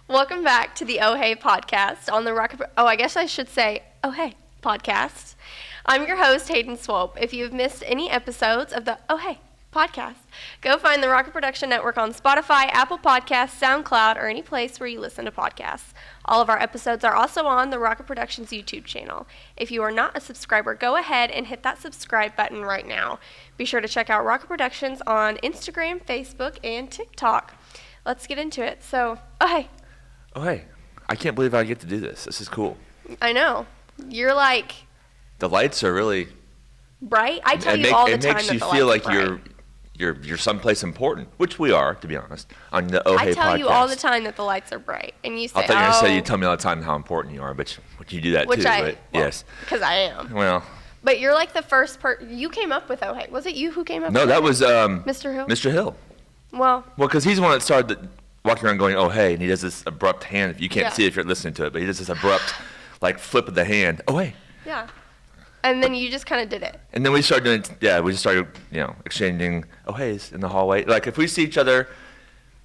Welcome back to the Oh Hey podcast on the I guess I should say Oh Hey podcast. I'm your host, Hayden Swope. If you've missed any episodes of the Oh Hey podcast, go find the Rocket Production Network on Spotify, Apple Podcasts, SoundCloud, or any place where you listen to podcasts. All of our episodes are also on the Rocket Productions YouTube channel. If you are not a subscriber, go ahead and hit that subscribe button right now. Be sure to check out Rocket Productions on Instagram, Facebook, and TikTok. Let's get into it. So, oh hey. Oh, hey, I can't believe I get to do this. This is cool. I know. You're like... The lights are really... bright? I tell you all the time that the lights are bright. It makes you feel like you're someplace important, which we are, to be honest, on the Oh Hey podcast. I tell you all the time that the lights are bright, and you say, I thought you were going to say you tell me all the time how important you are, but you do that too, right? Yes. Because I am. Well... But you're like the first person... You came up with Oh Hey. Was it you who came up with it? No, that was... Mr. Hill? Mr. Hill. Well, because he's the one that started walking around going, oh, hey, and he does this abrupt hand. You can't see it if you're listening to it, but he does this abrupt, flip of the hand. Oh, hey. Yeah. And then you just kind of did it. And then we started doing, we just started, exchanging oh, heys in the hallway. Like, if we see each other,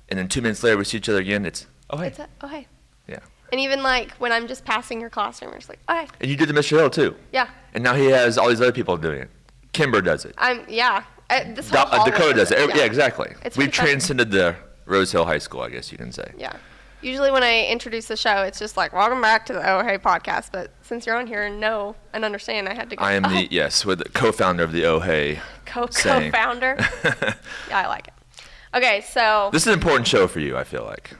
and then 2 minutes later we see each other again, it's, oh, hey. Oh, hey. Yeah. And even, when I'm just passing your classroom, we're just like, oh, hey. And you did the Mr. Hill, too. Yeah. And now he has all these other people doing it. Kimber does it. This whole Dakota does it. Yeah. Yeah, exactly. We've transcended funny. the Rose Hill High School, I guess you can say. Yeah. Usually when I introduce the show, it's just like, welcome back to the Oh Hey podcast. But since you're on here and know and understand, I had to go. I am with the co-founder of the Oh Hey. Co-founder? Yeah, I like it. Okay, so. This is an important show for you, I feel like.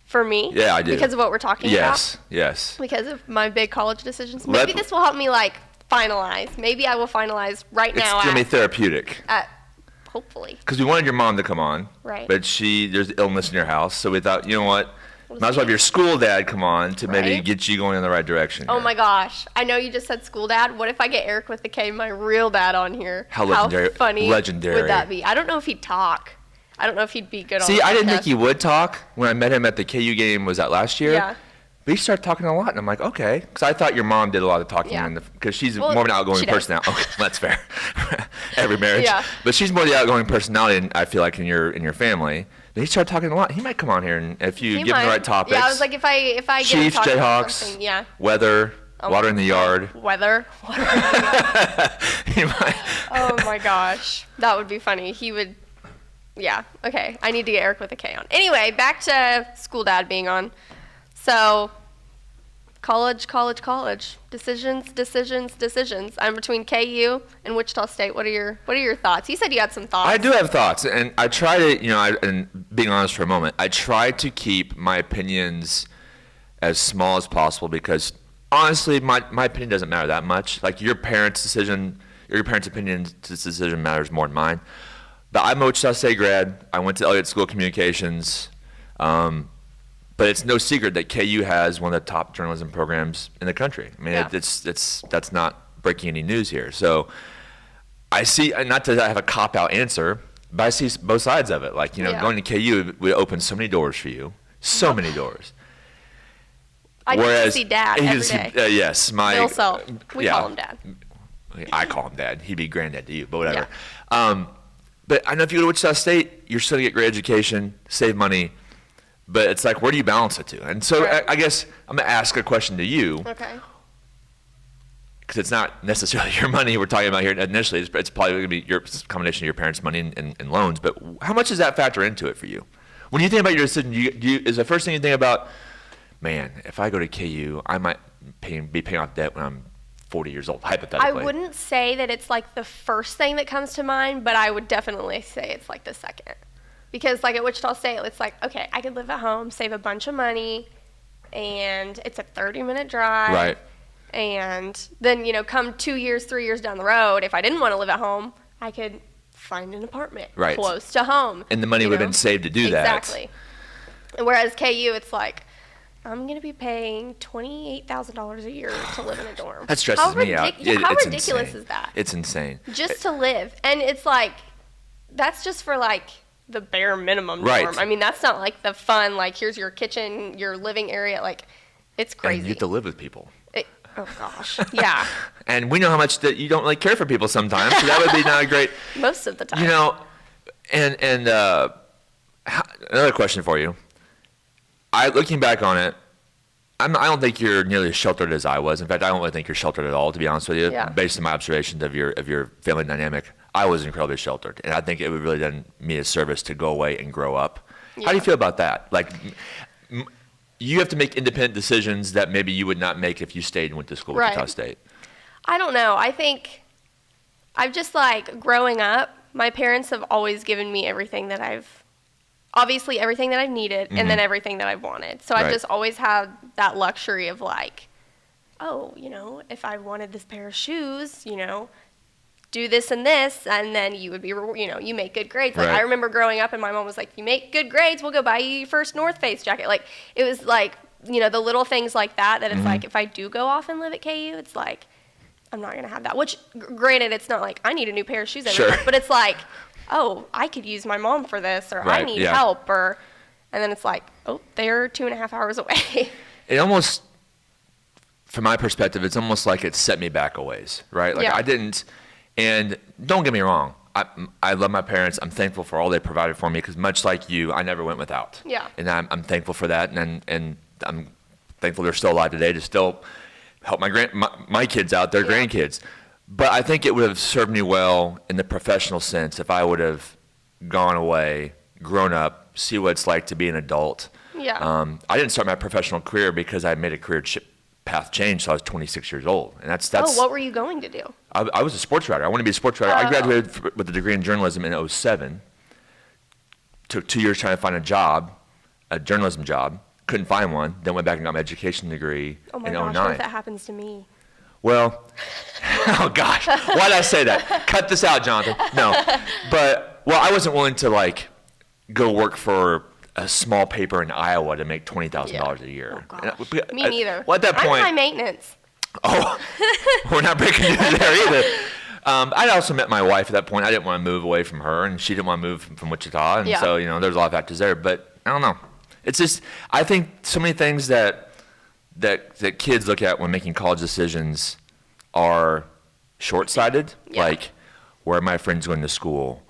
For me? Yeah, I do. Because of what we're talking about? Yes. Because of my big college decisions. Maybe this will help me, finalize. Maybe I will finalize right now. It's going to be therapeutic. Hopefully. Because we wanted your mom to come on. Right. But there's illness in your house, so we thought, you know what? Might as well have your school dad come on to maybe get you going in the right direction. Oh my gosh. I know you just said school dad. What if I get Eric with the K, my real dad, on here? How funny would that be? I don't know if he'd talk. I don't know if he'd be good on the podcast. I didn't think he would talk when I met him at the KU game. Was that last year? Yeah. But he started talking a lot, and I'm like, okay. Because I thought your mom did a lot of talking, because she's more of an outgoing personality. Okay, that's fair. Every marriage. Yeah. But she's more the outgoing personality, I feel like, in your family. But he started talking a lot. He might come on here, and if you give him the right topics. Yeah, I was like, if I get Chiefs, him talking about Jayhawks, something, yeah. Weather, water in the yard. Weather. He might. Oh my gosh, that would be funny. He would. Yeah. Okay. I need to get Eric with a K on. Anyway, back to school dad being on. So, college. Decisions. I'm between KU and Wichita State. What are your thoughts? You said you had some thoughts. I do have thoughts, and I try to, and being honest for a moment, I try to keep my opinions as small as possible because honestly, my opinion doesn't matter that much. Like your parents' opinion to this decision matters more than mine. But I'm a Wichita State grad. I went to Elliott School of Communications. But it's no secret that KU has one of the top journalism programs in the country. I mean, that's not breaking any news here. So I see, not that I have a cop-out answer, but I see both sides of it. Going to KU would open so many doors for you. So many doors. I get to see Dad every day. Yes. Bill Self. We call him Dad. I call him Dad. He'd be granddad to you, but whatever. Yeah. But I know if you go to Wichita State, you're still going to get great education, save money, but it's like, where do you balance it to? And so I guess I'm going to ask a question to you. Okay. Because it's not necessarily your money we're talking about here initially. It's probably going to be your combination of your parents' money and loans. But how much does that factor into it for you? When you think about your decision, is the first thing you think about, man, if I go to KU, I might be paying off debt when I'm 40 years old, hypothetically? I wouldn't say that it's the first thing that comes to mind, but I would definitely say it's the second. Because at Wichita State, it's okay, I could live at home, save a bunch of money, and it's a 30-minute drive. Right. And then, come 2 years, 3 years down the road, if I didn't want to live at home, I could find an apartment close to home. And the money would have been saved to do that. Exactly. Whereas KU, it's I'm going to be paying $28,000 a year to live in a dorm. That stresses me out. How ridiculous is that? It's insane. Just to live. And it's that's just for the bare minimum dorm. I mean, that's not the fun, here's your kitchen, your living area. It's crazy. And you have to live with people. Oh gosh, yeah. And we know how much that you don't really care for people sometimes, so that would be not a great. Most of the time. And another question for you. Looking back on it, I don't think you're nearly as sheltered as I was. In fact, I don't really think you're sheltered at all, to be honest with you. Yeah. Based on my observations of your family dynamic, I was incredibly sheltered, and I think it would really done me a service to go away and grow up. Yeah. How do you feel about that? Like, you have to make independent decisions that maybe you would not make if you stayed and went to school at Right. Utah State. I don't know. I think I've just like growing up, my parents have always given me everything that I've needed and then everything that I've wanted. So I've Right. just always had that luxury of like, oh, if I wanted this pair of shoes, do this and this, and then you would be, you make good grades. Like, Right. I remember growing up and my mom was like, you make good grades, we'll go buy you your first North Face jacket. Like, it was like, the little things like that it's like, if I do go off and live at KU, it's like, I'm not going to have that. Which, granted, it's not like I need a new pair of shoes every Sure. month, but it's like, oh, I could use my mom for this, or I Right, need yeah. help, and then it's like, oh, they're 2.5 hours away. It almost, from my perspective, it's almost like it set me back a ways, right? Like Yeah. I didn't, and don't get me wrong, I love my parents. I'm thankful for all they provided for me because much like you, I never went without. Yeah. And I'm thankful for that, and I'm thankful they're still alive today to still help my kids out, their Yeah. grandkids. But I think it would have served me well in the professional sense if I would have gone away, grown up, see what it's like to be an adult. Yeah. I didn't start my professional career because I made a career path change till I was 26 years old, and that's. Oh, what were you going to do? I was a sports writer. I wanted to be a sports writer. Oh. I graduated with a degree in journalism in 2007. Took 2 years trying to find a journalism job. Couldn't find one. Then went back and got my education degree Oh my in gosh, 2009. what if that happens to me? Well, oh gosh, why did I say that? Cut this out, Jonathan. No, but I wasn't willing to like go work for a small paper in Iowa to make $20,000 a year. Oh gosh, And me neither. Well, at that point, I'm high maintenance. oh, we're not breaking news there either. I'd also met my wife at that point. I didn't want to move away from her, and she didn't want to move from Wichita, and Yeah. so there's a lot of factors there. But I don't know. It's just I think so many things that kids look at when making college decisions are short-sighted, Yeah. like where are my friends going to school,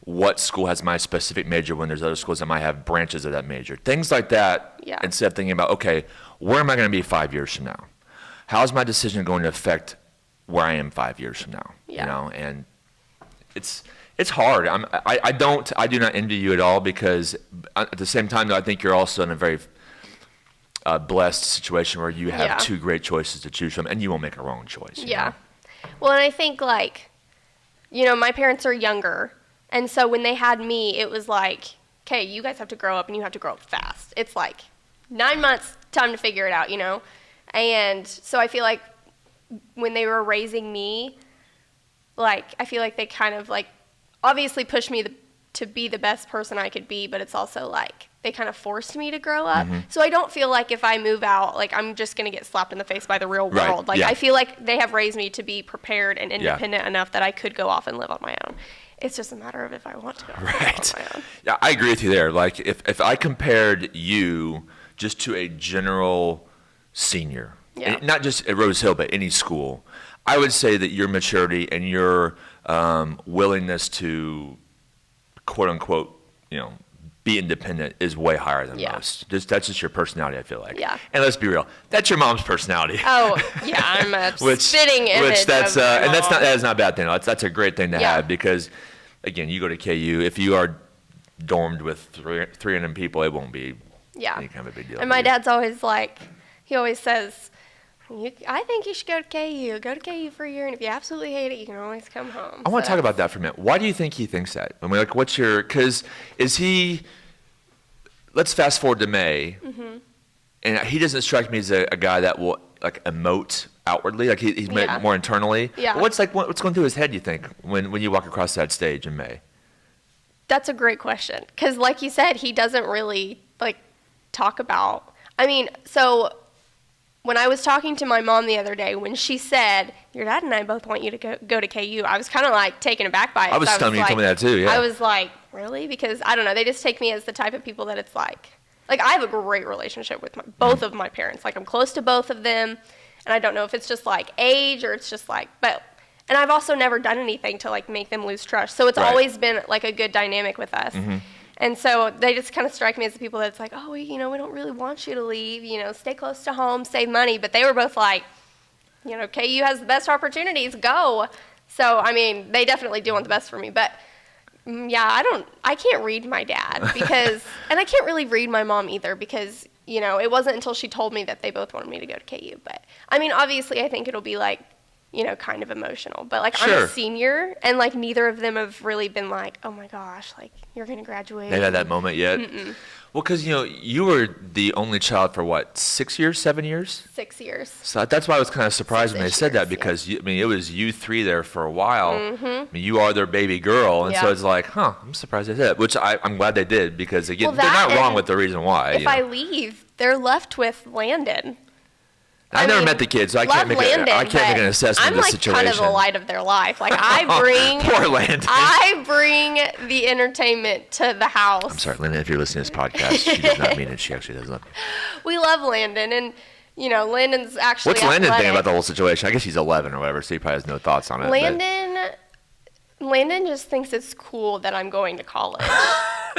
what school has my specific major when there's other schools that might have branches of that major, things like that. Yeah. Instead of thinking about, okay, where am I going to be 5 years from now? How is my decision going to affect where I am 5 years from now? Yeah. And it's hard. I do not envy you at all because at the same time, though, I think you're also in a very blessed situation where you have Yeah. two great choices to choose from, and you won't make a wrong choice. you Yeah. know? Well, and I think like, my parents are younger, and so when they had me, it was like, okay, you guys have to grow up, and you have to grow up fast. It's like 9 months, time to figure it out, And so I feel like when they were raising me, like I feel like they kind of like obviously pushed me to be the best person I could be, but it's also like they kind of forced me to grow up. Mm-hmm. So I don't feel like if I move out, like I'm just going to get slapped in the face by the real Right, world. Like yeah. I feel like they have raised me to be prepared and independent enough that I could go off and live on my own. It's just a matter of if I want to go off and live Right. on my own. Yeah, I agree with you there. Like if I compared you just to a general senior, Yeah. and not just at Rose Hill, but any school, I would say that your maturity and your willingness to, quote unquote, be independent is way higher than Yeah. most. That's just your personality, I feel like. Yeah. And let's be real, that's your mom's personality. Oh, yeah, I'm a spitting image that's of my and that's mom. not a bad thing. That's a great thing to Yeah. have because, again, you go to KU. If you are dormed with 300 people, it won't be Yeah. any kind of a big deal. And to my you. dad's always like, he always says, I think you should go to KU. Go to KU for a year, and if you absolutely hate it, you can always come home. I want to So- talk about that for a minute. Why do you think he thinks that? I mean, like, because is he? Let's fast forward to May, and he doesn't strike me as a guy that will like emote outwardly. Like he's Yeah. more internally. Yeah. But what's going through his head? You think when you walk across that stage in May? That's a great question. Because like you said, he doesn't really like talk about, so when I was talking to my mom the other day, when she said, your dad and I both want you to go to KU, I was kind of like taken aback by it. I was stunned when you told me that too. Yeah. I was like, really? Because I don't know, they just take me as the type of people that it's like I have a great relationship with both of my parents. Like I'm close to both of them, and I don't know if it's just like age or it's just like, and I've also never done anything to like make them lose trust. So it's Right. always been like a good dynamic with us. And so they just kind of strike me as the people that's like, oh, we don't really want you to leave, stay close to home, save money. But they were both like, KU has the best opportunities, go. So, I mean, they definitely do want the best for me. But, yeah, I can't read my dad because, and I can't really read my mom either because, it wasn't until she told me that they both wanted me to go to KU. But, I mean, obviously, I think it'll be like, kind of emotional. But, like, Sure. I'm a senior, and, like, neither of them have really been like, oh, my gosh, like, you're going to graduate. They've had that moment yet? Mm-mm. Well, because, you were the only child for what, 6 years, 7 years? 6 years. So that's why I was kind of surprised when they 6 said that years, because, it was you three there for a while. Mm-hmm. I mean, you are their baby girl. And so Yeah. it's like, I'm surprised they did that, which I'm glad they did because, again, Well, they're not that wrong and with the reason why. If I leave, they're left with Landon. I never met the kids, so I can't make an assessment I'm of the like situation. kind of the light of their life. Like Poor Landon. I bring the entertainment to the house. I'm sorry, Landon, if you're listening to this podcast, she does not mean it. She actually does love you. We love Landon, and Landon's actually What's Landon athletic. think about the whole situation? I guess he's 11 or whatever, so he probably has no thoughts on it. Landon just thinks it's cool that I'm going to college.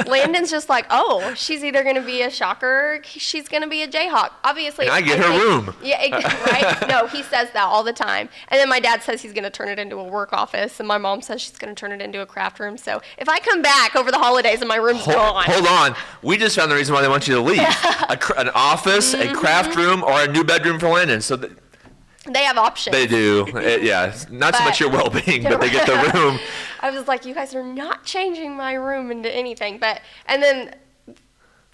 Landon's just like, oh, she's either going to be a Shocker or she's going to be a Jayhawk. Obviously. And I get her room. Yeah, right? No, he says that all the time. And then my dad says he's going to turn it into a work office, and my mom says she's going to turn it into a craft room. So if I come back over the holidays and my room's gone. Hold on. We just found the reason why they want you to leave. An office, a craft room, or a new bedroom for Landon. So they have options. They do. Not so much your well-being, but they get the room. I was like, you guys are not changing my room into anything. And then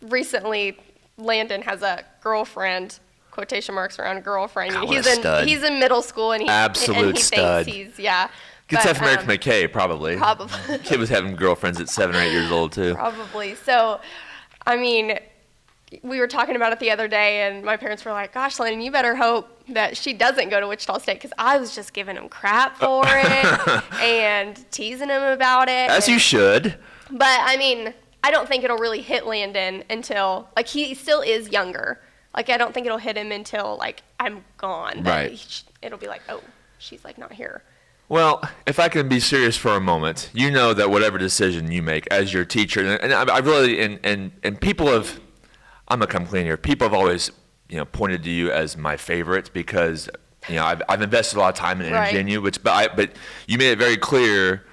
recently, Landon has a girlfriend, quotation marks around girlfriend. God, what a stud. He's in middle school, and he stud. thinks he's, yeah. Gets that from Eric McKay, probably. Probably. Kid was having girlfriends at 7 or 8 years old, too. Probably. So, I mean, we were talking about it the other day, and my parents were like, gosh, Landon, you better hope that she doesn't go to Wichita State, because I was just giving him crap for it and teasing him about it. As you should. But, I mean, I don't think it'll really hit Landon until, like, he still is younger. Like, I don't think it'll hit him until, like, I'm gone. Right. It'll be like, oh, she's, like, not here. Well, if I can be serious for a moment, you know that whatever decision you make as your teacher, and I really, and people have, I'm going to come clean here, people have always, pointed to you as my favorite because, I've invested a lot of time and energy in you, but you made it very clear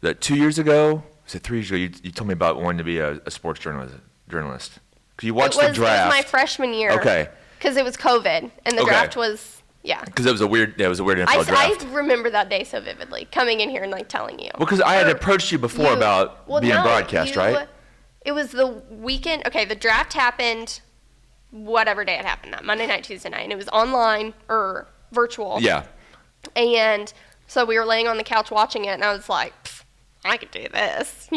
that 2 years ago, was it 3 years ago, you told me about wanting to be a sports journalist. Because you watched the draft. It was my freshman year. Okay. Because it was COVID, and the draft was, yeah. Because it was a weird NFL draft. I remember that day so vividly, coming in here and, like, telling you. Well, because I had approached you before about being broadcast, right? It was the weekend. Okay, the draft happened whatever day it happened, that Monday night, Tuesday night, and it was online or virtual. Yeah. And so we were laying on the couch watching it, and I was like, I could do this,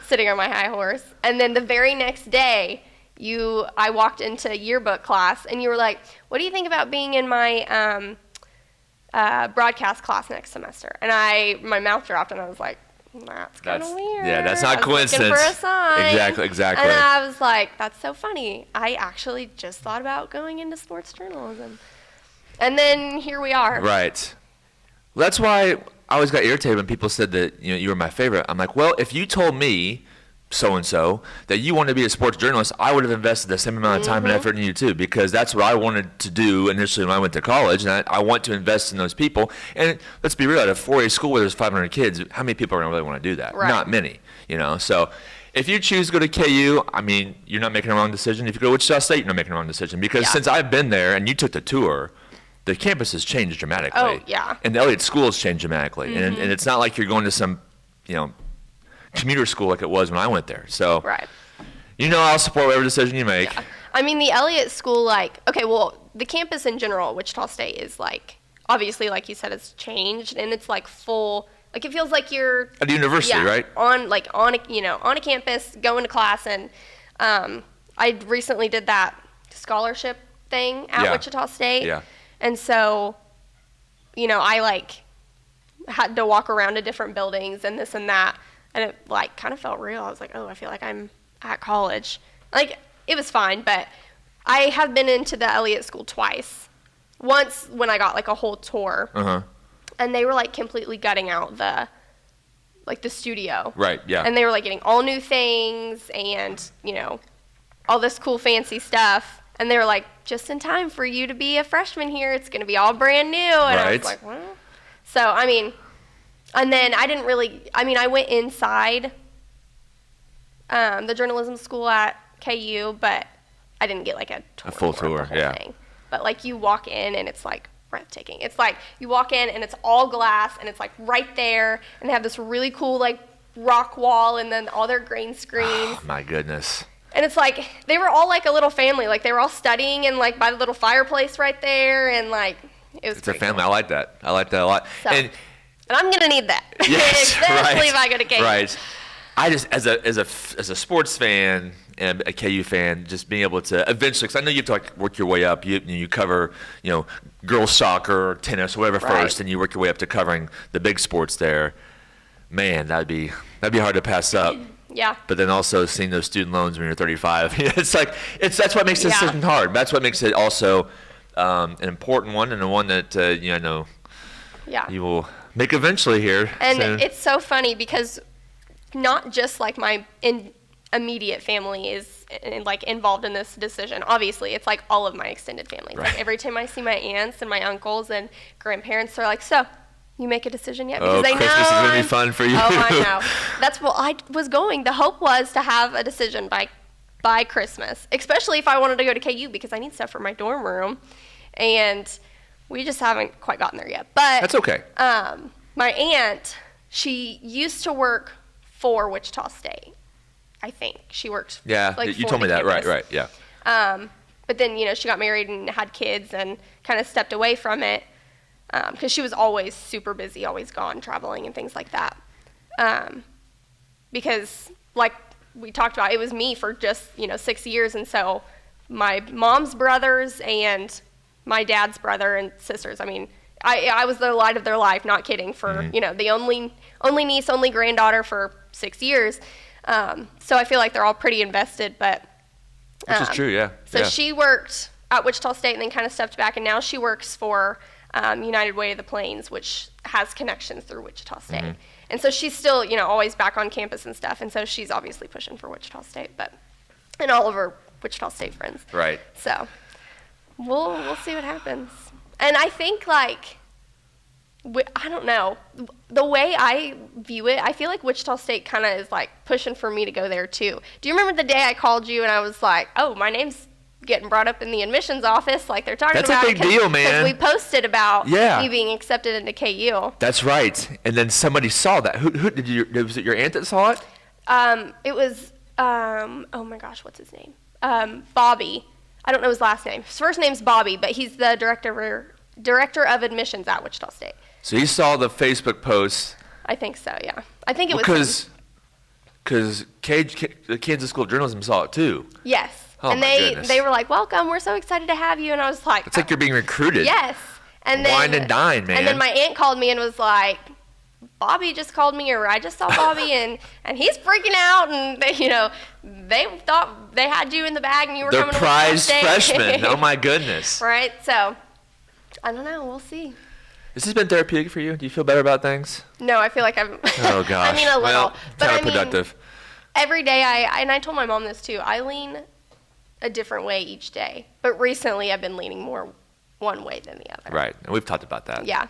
sitting on my high horse. And then the very next day, I walked into yearbook class, and you were like, what do you think about being in my broadcast class next semester? And my mouth dropped, and I was like, that's kind of weird. Yeah, that's not coincidence. Looking for a sign. Exactly. And I was like, that's so funny. I actually just thought about going into sports journalism. And then here we are. Right. Well, that's why I always got irritated when people said that you were my favorite. I'm like, well, if you told me so-and-so that you wanted to be a sports journalist, I would have invested the same amount of time and effort in you too, because that's what I wanted to do initially when I went to college, and I want to invest in those people. And let's be real, at a 4A school where there's 500 kids, how many people are going to really want to do that? Right. Not many, So if you choose to go to KU, I mean, you're not making a wrong decision. If you go to Wichita State, you're not making a wrong decision, because since I've been there and you took the tour, the campus has changed dramatically. Oh, yeah. And the Elliott School has changed dramatically. And it's not like you're going to some, commuter school like it was when I went there. So, right. I'll support whatever decision you make. Yeah. I mean, the Elliott School, the campus in general at Wichita State is, obviously, like you said, it's changed, and it's, full, it feels like you're... At a university, right? On a campus, going to class, and I recently did that scholarship thing at Wichita State. Yeah. And so, I, had to walk around to different buildings and this and that. And it, kind of felt real. I was like, oh, I feel like I'm at college. It was fine, but I have been into the Elliott School twice. Once when I got, a whole tour. Uh-huh. And they were, completely gutting out like the studio. Right, yeah. And they were like getting all new things and, all this cool fancy stuff. And they were like, just in time for you to be a freshman here. It's going to be all brand new. And I was like, well. So, and then I went inside the journalism school at KU, but I didn't get like a full tour, of the whole thing. But like you walk in and it's like breathtaking. It's like you walk in and it's all glass and it's like right there, and they have this really cool like rock wall and then all their green screens. Oh, my goodness. And it's like they were all like a little family. Like they were all studying and like by the little fireplace right there, and like it was. It's a family. Cool. I like that. I like that a lot. So, and I'm gonna need that. Yes, especially if I go to KU. Right. I just as a sports fan and a KU fan, just being able to eventually, because I know you have to like work your way up. You cover girls soccer, or tennis, or whatever first, and you work your way up to covering the big sports there. Man, that'd be hard to pass up. Yeah. But then also seeing those student loans when you're 35, that's what makes this decision hard. That's what makes it also an important one, and a one that I know you will make eventually here. And it's so funny because not just like my immediate family is like involved in this decision. Obviously, it's like all of my extended family. Right. Like every time I see my aunts and my uncles and grandparents, they're like, "So, you make a decision yet?" Because they know Christmas is gonna be fun for you. Oh, I know. That's what I was going. The hope was to have a decision by Christmas, especially if I wanted to go to KU because I need stuff for my dorm room, and we just haven't quite gotten there yet. But that's okay. My aunt, she used to work for Wichita State. I think she worked. Yeah, like you told me that. Campus. Right, yeah. But then she got married and had kids and kind of stepped away from it because she was always super busy, always gone traveling and things like that. Because like we talked about, it was me for just 6 years, and so my mom's brothers and my dad's brother and sisters. I mean, I was the light of their life, not kidding, for the only niece, only granddaughter for 6 years. So I feel like they're all pretty invested, but which is true, yeah. So she worked at Wichita State and then kind of stepped back, and now she works for United Way of the Plains, which has connections through Wichita State. Mm-hmm. And so she's still, always back on campus and stuff, and so she's obviously pushing for Wichita State, and all of her Wichita State friends. Right. So we'll see what happens. And I think like, I don't know, the way I view it, I feel like Wichita State kind of is like pushing for me to go there too. Do you remember the day I called you and I was like, oh, my name's getting brought up in the admissions office, like they're talking about it. That's a big deal, man. Because we posted about me being accepted into KU. That's right. And then somebody saw that. Who did you? Was it your aunt that saw it? It was, oh my gosh, what's his name? Bobby. I don't know his last name. His first name's Bobby, but he's the director of admissions at Wichita State. So he saw the Facebook post. I think so, yeah. I think it was because the Kansas School of Journalism saw it too. Yes. Oh, and they were like, welcome, we're so excited to have you. And I was like, it's like you're being recruited. Yes. And then, wine and dine, man. And then my aunt called me and was like, Bobby just called me, or I just saw Bobby, and he's freaking out, and they thought they had you in the bag and you were They're coming to prize freshmen. Oh my goodness. Right. So I don't know. We'll see. Has this been therapeutic for you? Do you feel better about things? No, I feel like I'm. Oh gosh. I mean, a little. Well, but counterproductive. Every day I told my mom this too. I lean a different way each day, but recently I've been leaning more one way than the other. Right, and we've talked about that. Yeah.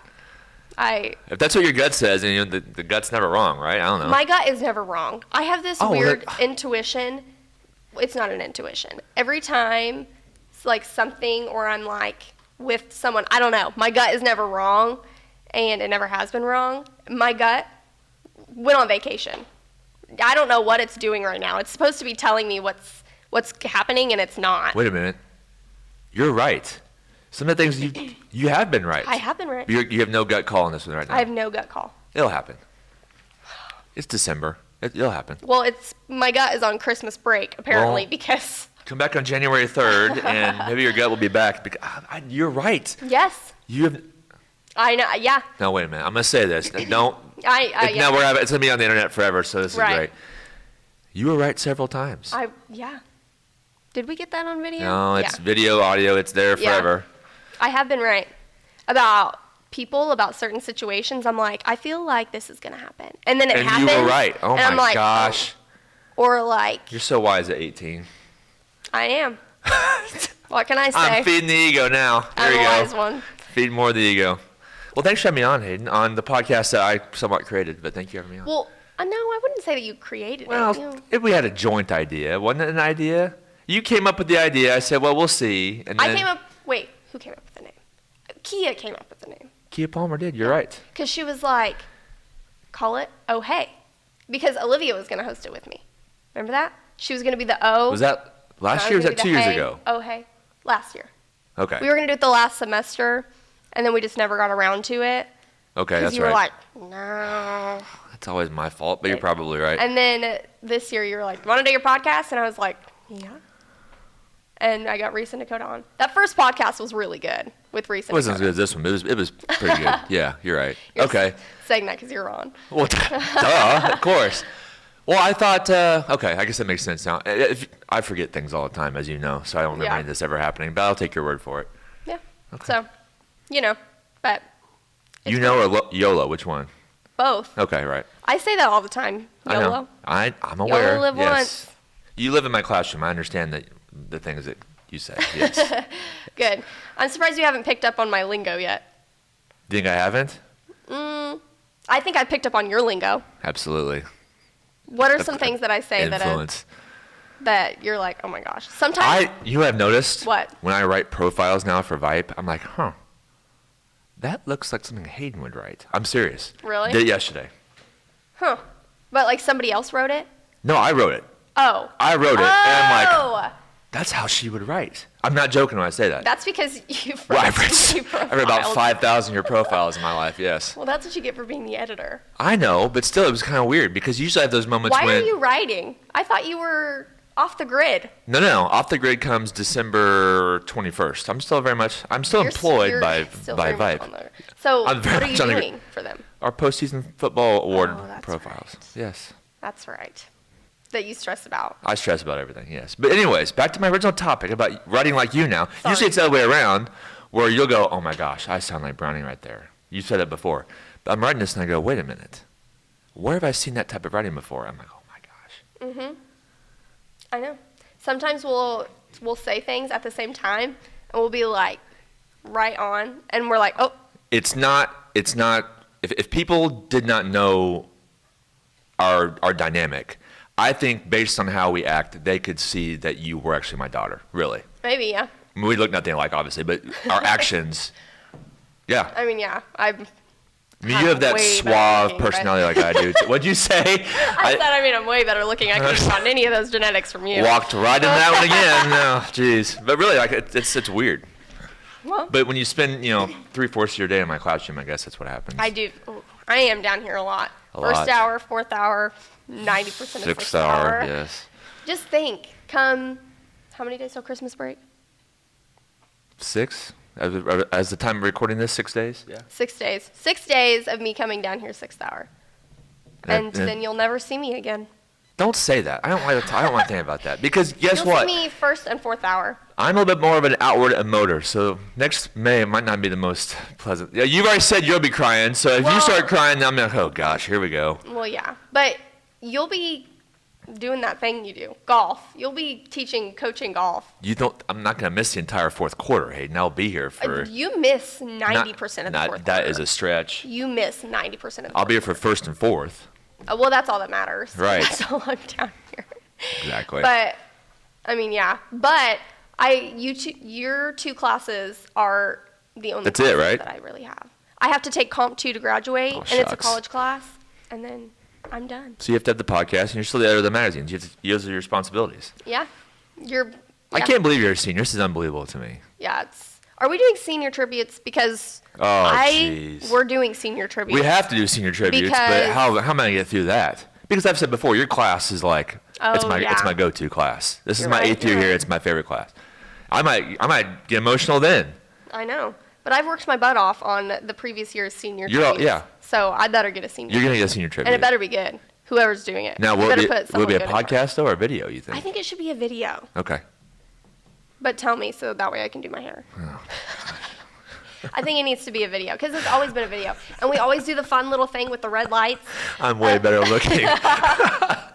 If that's what your gut says, and the gut's never wrong, right? I don't know. My gut is never wrong. I have this weird intuition. It's not an intuition. Every time it's like something, or I'm like with someone, I don't know. My gut is never wrong, and it never has been wrong. My gut went on vacation. I don't know what it's doing right now. It's supposed to be telling me what's happening, and it's not. Wait a minute. You're right. Some of the things you have been right. I have been right. You have no gut call on this one right now. I have no gut call. It'll happen. It's December. It'll happen. Well, my gut is on Christmas break, apparently, because... Come back on January 3rd, and maybe your gut will be back. You're right. Yes. You have... I know, yeah. No, wait a minute. I'm going to say this. Don't... Yeah. No, it's going to be on the internet forever, so this is great. You were right several times. Yeah. Did we get that on video? No, it's video, audio. It's there forever. I have been right about people about certain situations, I'm like, I feel like this is going to happen. And then it And happens. you were right. Oh, and I'm my like, gosh. oh. Or like. You're so wise at 18. I am. What can I say? I'm feeding the ego now. Here I'm we a go. wise one. Feed more of the ego. Well, thanks for having me on, Hayden, on the podcast that I somewhat created, but thank you for having me on. Well, no, I wouldn't say that you created it. Well, if we had a joint idea, wasn't it an idea? You came up with the idea. I said, well, we'll see. And then wait, who came up with the name? Kia came up with the name. Kia Palmer did. You're right. Because she was like, call it Oh Hey. Because Olivia was going to host it with me. Remember that? She was going to be the O. Was that last year or was that 2 years ago? Oh Hey. Last year. Okay. We were going to do it the last semester, and then we just never got around to it. Okay, that's right. Because you were like, no. That's always my fault, but you're probably right. And then this year you were like, want to do your podcast? And I was like, yeah. And I got Reese and Dakota on. That first podcast was really good with Reese and It wasn't as Dakota. good as this one, but it was pretty good. Yeah, you're right. You're Okay. saying that because you're on. Well, duh, of course. Well, I thought, okay, I guess that makes sense now. I forget things all the time, as you know, so I don't remember any of this ever happening, but I'll take your word for it. Yeah. Okay. So, but. You know or YOLO, which one? Both. Okay, right. I say that all the time. I YOLO. know. I'm aware. YOLO live yes. once. You live in my classroom. I understand the things that you say. Yes. Good. I'm surprised you haven't picked up on my lingo yet. Think I haven't? I think I picked up on your lingo. Absolutely. What are some things that I say Influence. that you're like, oh my gosh? Sometimes. You have noticed What? when I write profiles now for Vipe, I'm like, that looks like something Hayden would write. I'm serious. Really? Did it yesterday. Huh. But like somebody else wrote it? No, I wrote it. Oh. I wrote it, and I'm Oh. like, that's how she would write. I'm not joking when I say that. That's because you've Well, read I've so many read about profiles. 5,000 of your profiles in my life, yes. Well, that's what you get for being the editor. I know, but still, it was kind of weird because you usually have those moments Why when... are you writing? I thought you were off the grid. No. Off the Grid comes December 21st. I'm still employed You're by still very much on Vipe. there. So I'm very what are you much on the doing for them? Our postseason football award Oh, that's profiles. right. Yes. That's right. That you stress about. I stress about everything, yes. But anyways, back to my original topic about writing like you now. Sorry. Usually it's the other way around where you'll go, oh my gosh, I sound like Browning right there. You said it before. But I'm writing this and I go, wait a minute. Where have I seen that type of writing before? I'm like, oh my gosh. Mm-hmm. I know. Sometimes we'll say things at the same time and we'll be like right on and we're like, oh. It's not, if people did not know our dynamic, I think based on how we act, they could see that you were actually my daughter, really. Maybe, yeah. I mean, we look nothing alike, obviously, but our actions, yeah. I mean, yeah. I mean, you have that way better suave looking, personality like I do. What'd you say? I'm way better looking. I couldn't have gotten any of those genetics from you. Walked right in that one again. No, jeez. But really, like, it's weird. Well, But when you spend, 3/4 of your day in my classroom, I guess that's what happens. I do. I am down here a lot. First hour, fourth hour, 90% of Sixth first hour, hour. yes. Just think, how many days till Christmas break? 6? As the time of recording this, 6 days? Yeah. 6 days. 6 days of me coming down here sixth hour. And then you'll never see me again. Don't say that. I don't want to think about that. Because guess You'll what? see me first and fourth hour. I'm a little bit more of an outward emoter, so next May might not be the most pleasant. Yeah, you've already said you'll be crying, so if you start crying, I'm like, oh gosh, here we go. Well, yeah. But you'll be doing that thing you do, golf. You'll be coaching golf. I'm not going to miss the entire fourth quarter, Hayden. I'll be here for... You miss 90% of the fourth That quarter. is a stretch. You miss 90% of the I'll be here for first and fourth. Well, that's all that matters. Right. That's all I'm down here. Exactly. But, I mean, yeah. But your two classes are the only That's it, classes right? that I really have. I have to take Comp 2 to graduate, Oh, and it's a shucks. college class, and then I'm done. So you have to have the podcast, and you're still the editor of the magazines. Those are your responsibilities. Yeah. I can't believe you're a senior. This is unbelievable to me. Yeah, are we doing senior tributes? Because jeez. we're doing senior tributes. We have to do senior tributes, but Because- how am I going to get through that? Because I've said before, your class is like, it's my go-to class. This is my right, 8th year you're here. right. It's my favorite class. I might get emotional then. I know. But I've worked my butt off on the previous year's senior You're all- tributes. yeah. So I better get a senior You're going to tribute. get a senior tribute. And it better be good. Whoever's doing it. Now, You will better it put be a someone good in front. podcast, though, or a video, you think? I think it should be a video. Okay. But tell me so that way I can do my hair. I think it needs to be a video because it's always been a video. And we always do the fun little thing with the red lights. I'm way better looking. I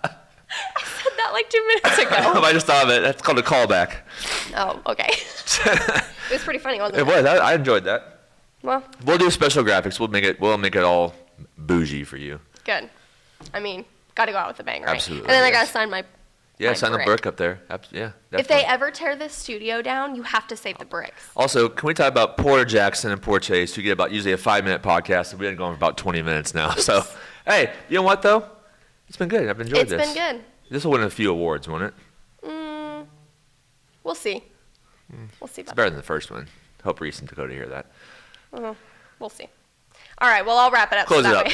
said that like 2 minutes ago. I just thought of it. That's called a callback. Oh, okay. It was pretty funny, wasn't it? It was. I enjoyed that. Well, We'll do special graphics. We'll make it all bougie for you. good. I mean, got to go out with a bang, right? Absolutely, And then I yes. got to sign my Yeah, my sign the brick. brick up there. Yeah, definitely. If they ever tear this studio down, you have to save the bricks. Also, can we talk about Porter Jackson and Poor Chase, who get about usually a 5-minute podcast, and we've been going for about 20 minutes now. So, hey, you know what, though? It's been good. I've enjoyed this. It's been good. This will win a few awards, won't it? We'll see. We'll see It's about better than the first one. Hope Reese and Dakota hear that. that. We'll see. All right, well, I'll wrap it up. Close it that up. way.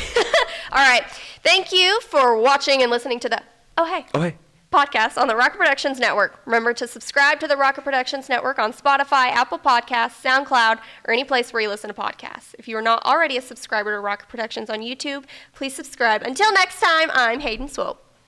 All right. Thank you for watching and listening to the Oh Hey podcast on the Rocket Productions Network. Remember to subscribe to the Rocket Productions Network on Spotify, Apple Podcasts, SoundCloud, or any place where you listen to podcasts. If you are not already a subscriber to Rocket Productions on YouTube, please subscribe. Until next time, I'm Hayden Swope.